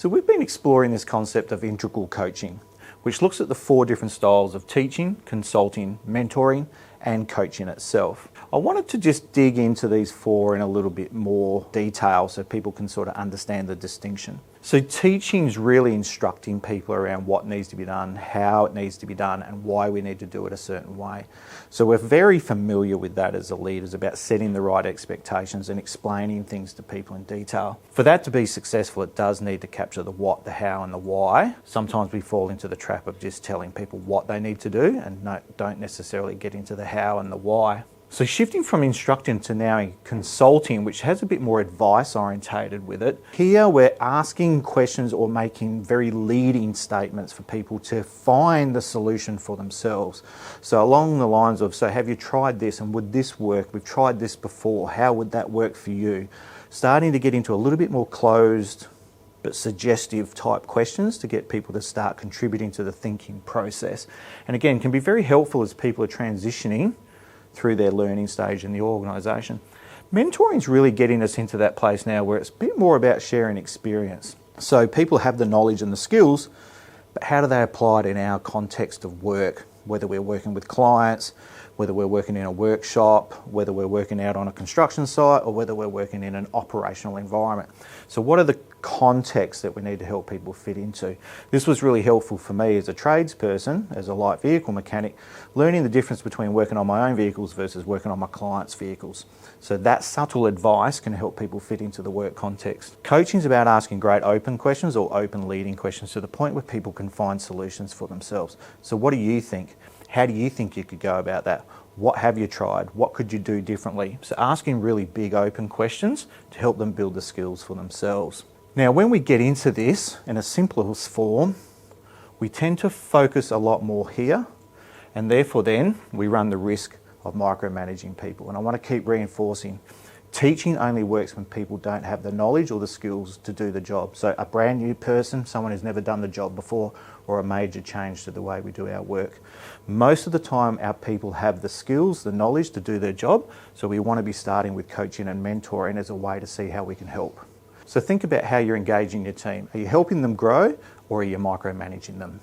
So we've been exploring this concept of integral coaching, which looks at the 4 different styles of teaching, consulting, mentoring, and coaching itself. I wanted to just dig into these 4 in a little bit more detail so people can sort of understand the distinction. So teaching is really instructing people around what needs to be done, how it needs to be done, and why we need to do it a certain way. So we're very familiar with that as leaders, about setting the right expectations and explaining things to people in detail. For that to be successful, it does need to capture the what, the how, and the why. Sometimes we fall into the trap of just telling people what they need to do and don't necessarily get into the how and the why. So shifting from instructing to now consulting, which has a bit more advice orientated with it. Here we're asking questions or making very leading statements for people to find the solution for themselves. So along the lines of, so have you tried this and would this work? We've tried this before, how would that work for you? Starting to get into a little bit more closed but suggestive type questions to get people to start contributing to the thinking process. And again, can be very helpful as people are transitioning through their learning stage in the organisation. Mentoring is really getting us into that place now where it's a bit more about sharing experience. So people have the knowledge and the skills, but how do they apply it in our context of work? Whether we're working with clients, whether we're working in a workshop, whether we're working out on a construction site, or whether we're working in an operational environment. So what are the contexts that we need to help people fit into? This was really helpful for me as a tradesperson, as a light vehicle mechanic, learning the difference between working on my own vehicles versus working on my clients' vehicles. So that subtle advice can help people fit into the work context. Coaching is about asking great open questions or open leading questions to the point where people can find solutions for themselves. So what do you think? How do you think you could go about that? What have you tried? What could you do differently? So asking really big open questions to help them build the skills for themselves. Now, when we get into this in a simpler form, we tend to focus a lot more here, and therefore then we run the risk of micromanaging people. And I want to keep reinforcing, teaching only works when people don't have the knowledge or the skills to do the job. So a brand new person, someone who's never done the job before, or a major change to the way we do our work. Most of the time our people have the skills, the knowledge to do their job, so we want to be starting with coaching and mentoring as a way to see how we can help. So think about how you're engaging your team. Are you helping them grow or are you micromanaging them?